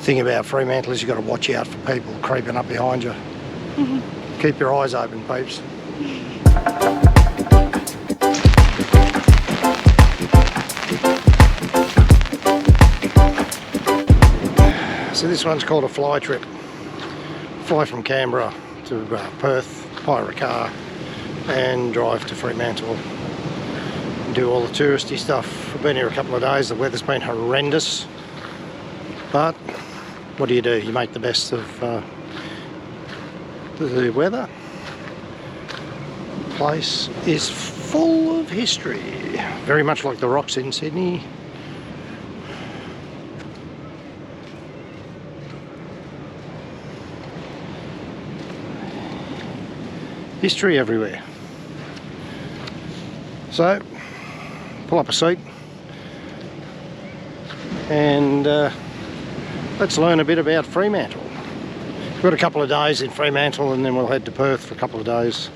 thing about Fremantle is you've got to watch out for people creeping up behind you. Keep your eyes open, peeps. So this one's called a fly trip. Fly from Canberra to Perth, hire a car and drive to Fremantle. Do all the touristy stuff. I've been here a couple of days. The weather's been horrendous, but what do? You make the best of the weather. The place is full of history, very much like the rocks in Sydney. History everywhere. So pull up a seat and let's learn a bit about Fremantle. We've got a couple of days in Fremantle and then we'll head to Perth for a couple of days.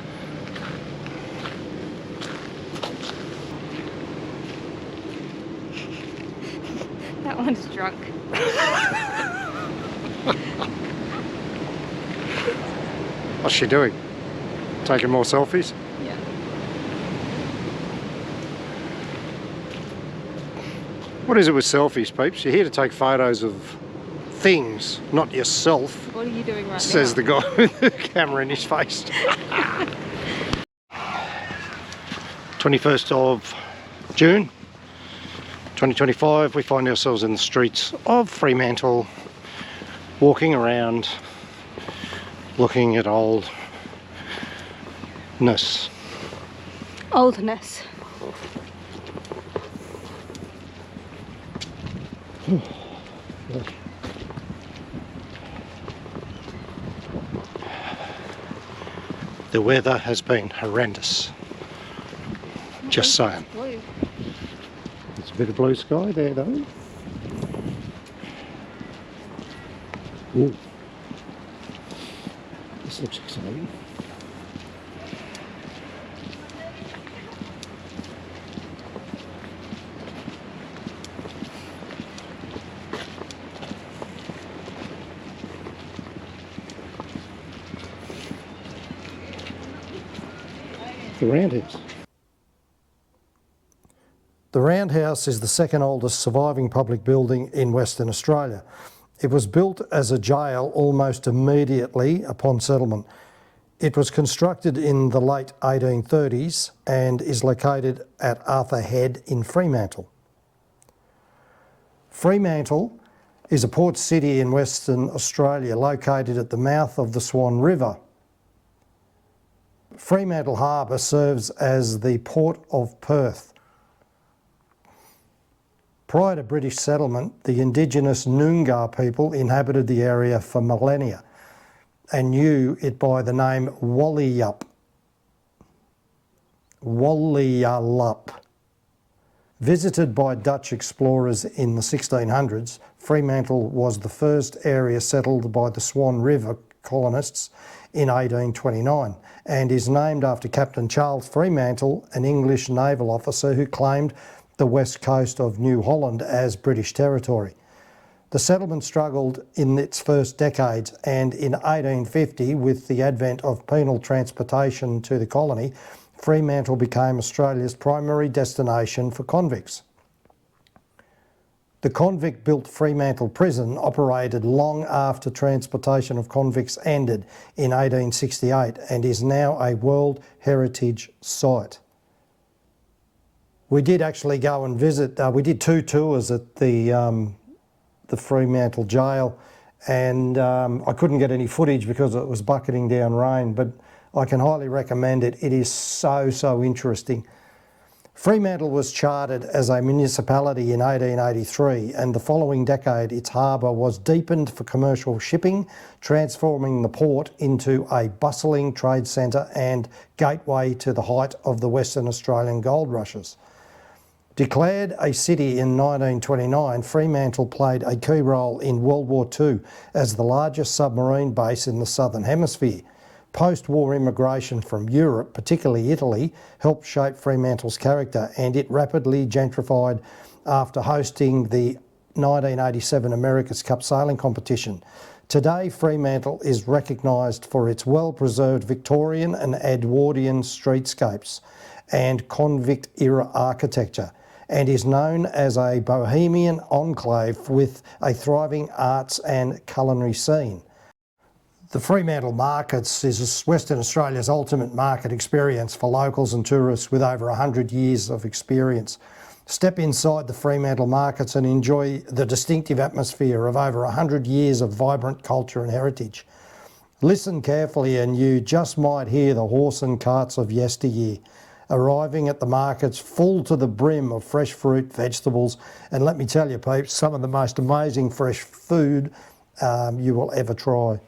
That one's drunk. What's she doing? Taking more selfies? Yeah. What is it with selfies, peeps? You're here to take photos of things, not yourself. What are you doing right now? Says the guy with the camera in his face. 21st of June 2025, we find ourselves in the streets of Fremantle, walking around, looking at oldness. Oldness. The weather has been horrendous. Just saying. Blue. There's a bit of blue sky there though. Ooh. This looks exciting. The Roundhouse. The Roundhouse is the second oldest surviving public building in Western Australia. It was built as a jail almost immediately upon settlement. It was constructed in the late 1830s and is located at Arthur Head in Fremantle. Fremantle is a port city in Western Australia located at the mouth of the Swan River. Fremantle Harbour serves as the port of Perth. Prior to British settlement, the indigenous Noongar people inhabited the area for millennia and knew it by the name Walliyup. Walliyallup. Visited by Dutch explorers in the 1600s, Fremantle was the first area settled by the Swan River colonists in 1829 and is named after Captain Charles Fremantle, an English naval officer who claimed the west coast of New Holland as British territory. The settlement struggled in its first decades, and in 1850, with the advent of penal transportation to the colony, Fremantle became Australia's primary destination for convicts. The convict-built Fremantle prison operated long after transportation of convicts ended in 1868 and is now a World Heritage Site. We did actually go and visit, we did 2 tours at the Fremantle jail, and I couldn't get any footage because it was bucketing down rain, but I can highly recommend it. It is so interesting. Fremantle was chartered as a municipality in 1883, and the following decade its harbour was deepened for commercial shipping, transforming the port into a bustling trade centre and gateway to the height of the Western Australian gold rushes. Declared a city in 1929, Fremantle played a key role in World War II as the largest submarine base in the Southern Hemisphere. Post-war immigration from Europe, particularly Italy, helped shape Fremantle's character, and it rapidly gentrified after hosting the 1987 America's Cup sailing competition. Today, Fremantle is recognised for its well-preserved Victorian and Edwardian streetscapes and convict-era architecture, and is known as a bohemian enclave with a thriving arts and culinary scene. The Fremantle Markets is Western Australia's ultimate market experience for locals and tourists with over 100 years of experience. Step inside the Fremantle Markets and enjoy the distinctive atmosphere of over 100 years of vibrant culture and heritage. Listen carefully and you just might hear the horse and carts of yesteryear, arriving at the markets full to the brim of fresh fruit, vegetables, and let me tell you, peeps, some of the most amazing fresh food you will ever try.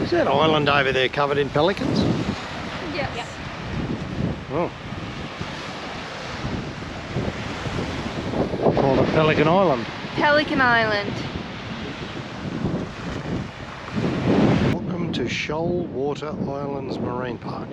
Is that island over there covered in pelicans? Yes. Yep. Oh. Called it Pelican Island. Pelican Island. Welcome to Shoalwater Islands Marine Park.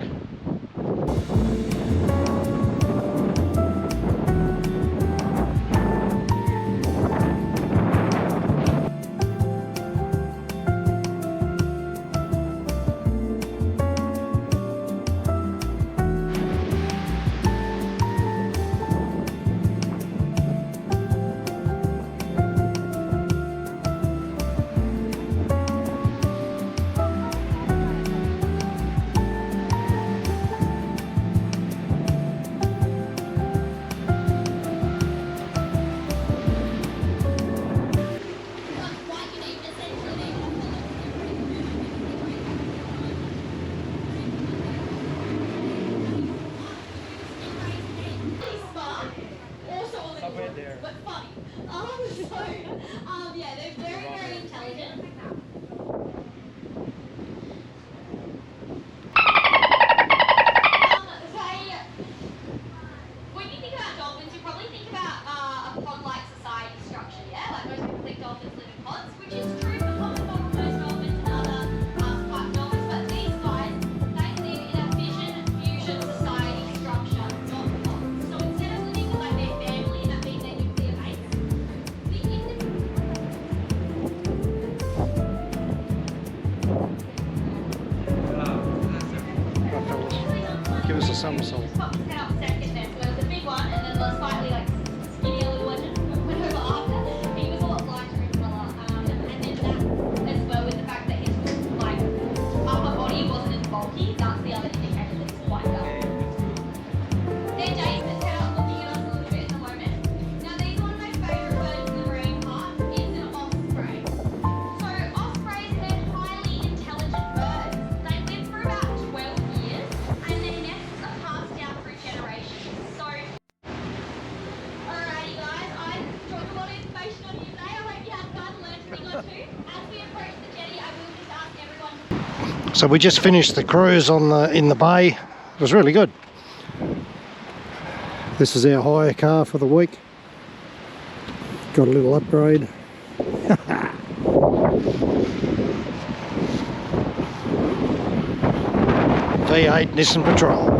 But funny. Yeah, they're very, very intelligent. When you think about dolphins, you probably think about a pond-like society structure, yeah? Like most people think dolphins live in ponds, which is true for most dolphins and other type dolphins, but these guys, they live in a fission-fusion society structure, not ponds. So instead of living with like their family and that being their nuclear base, Give us a somersault. Pop set up second then. So there was a big one and then the slightly like skinnier little one went over after. He was a lot lighter in colour. And then that as well with the fact that his like upper body wasn't as bulky, that's the other indicator that it's quite dark. Then Jason's head up looking at us a little bit in the moment. Now these are one of my favourite birds in the marine park is an osprey. So ospreys, they're highly intelligent birds. They live for about 12 years and their nests are passed down through generations. So, alrighty guys, I dropped a lot of information on you today. I hope you had fun and learned a thing or two. As we approach the jetty, I will just ask everyone. So we just finished the cruise in the bay. It was really good. This is our hire car for the week. Got a little upgrade. V8 Nissan Patrol.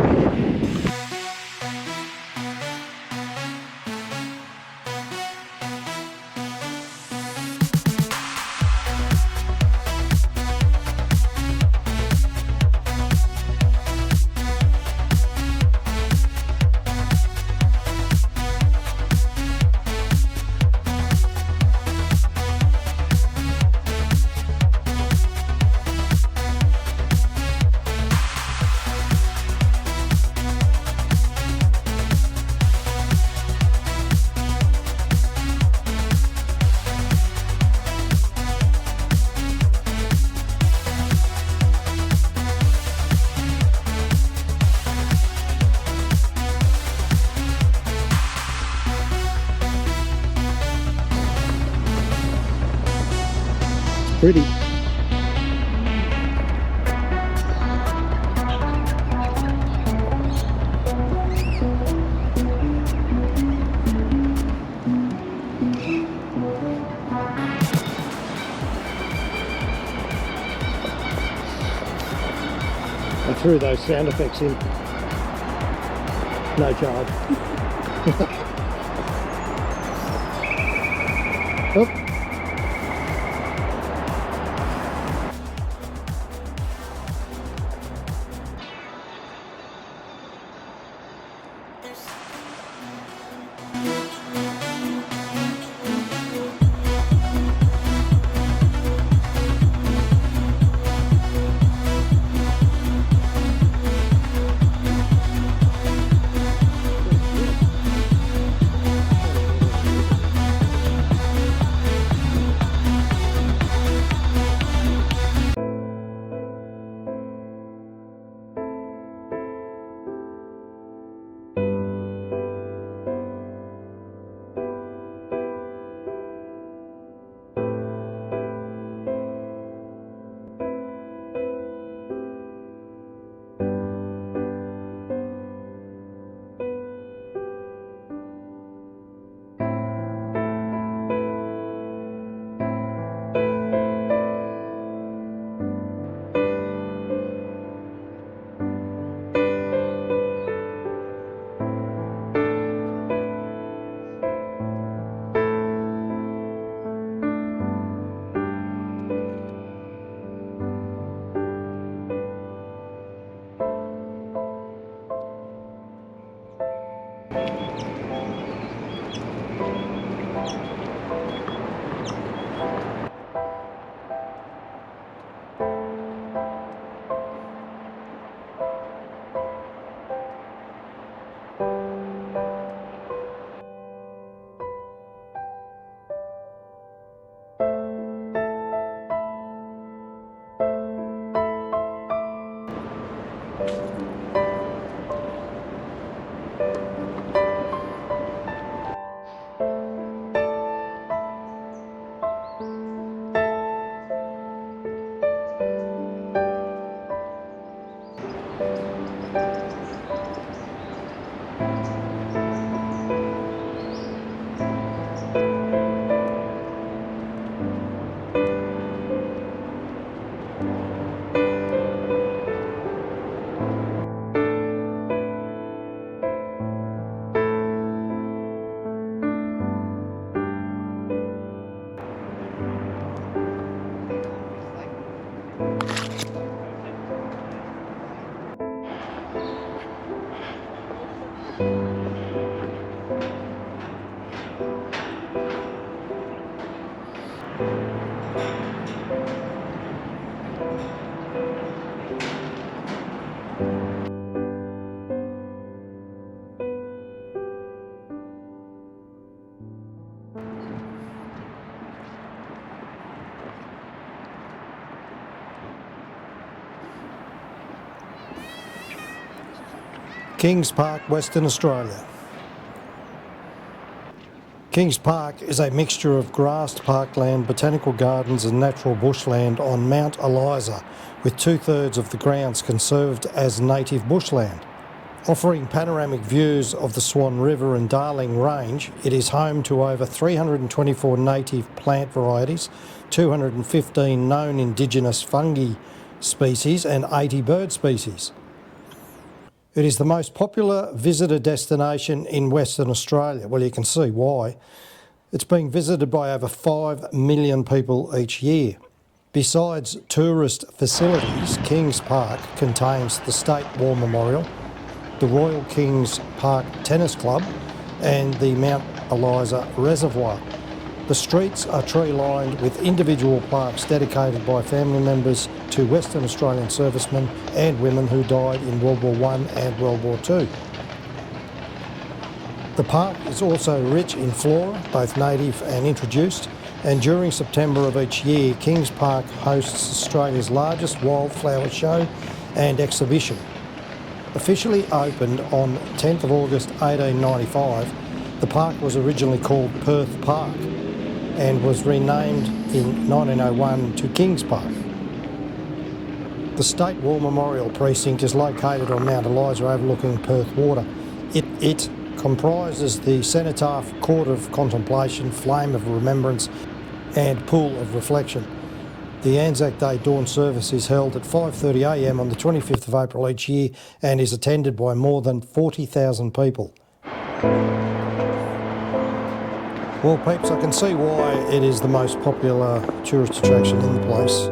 Pretty. I threw those sound effects in. No charge. Oh. Kings Park, Western Australia. Kings Park is a mixture of grassed parkland, botanical gardens and natural bushland on Mount Eliza, with 2/3 of the grounds conserved as native bushland. Offering panoramic views of the Swan River and Darling Range, it is home to over 324 native plant varieties, 215 known indigenous fungi species and 80 bird species. It is the most popular visitor destination in Western Australia. Well, you can see why. It's being visited by over 5 million people each year. Besides tourist facilities, Kings Park contains the State War Memorial, the Royal Kings Park Tennis Club and the Mount Eliza Reservoir. The streets are tree-lined with individual plaques dedicated by family members to Western Australian servicemen and women who died in World War I and World War II. The park is also rich in flora, both native and introduced, and during September of each year, Kings Park hosts Australia's largest wildflower show and exhibition. Officially opened on 10th of August 1895, the park was originally called Perth Park. and was renamed in 1901 to Kings Park. The State War Memorial Precinct is located on Mount Eliza overlooking Perth Water. It comprises the cenotaph, court of contemplation, flame of remembrance and pool of reflection. The Anzac Day dawn service is held at 5:30 a.m. on the 25th of April each year and is attended by more than 40,000 people. Well, peeps, I can see why it is the most popular tourist attraction in the place.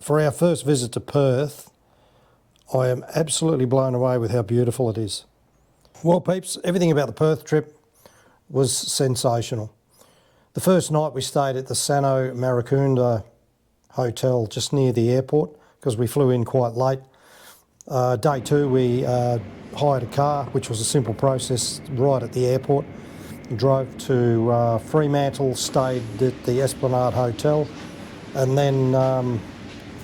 For our first visit to Perth, I am absolutely blown away with how beautiful it is. Well, peeps, everything about the Perth trip was sensational. The first night we stayed at the Sano Maracunda Hotel just near the airport because we flew in quite late. Day two we hired a car, which was a simple process right at the airport. Drove to Fremantle, stayed at the Esplanade Hotel, and then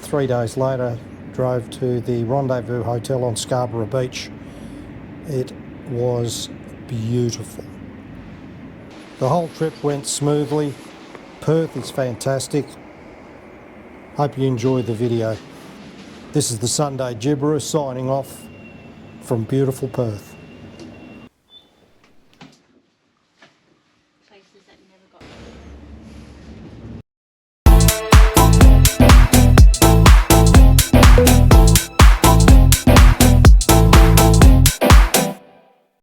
3 days later drove to the Rendezvous Hotel on Scarborough Beach. It was beautiful. The whole trip went smoothly. Perth is fantastic. Hope you enjoyed the video. This is the Sunday Gibberer signing off from beautiful Perth.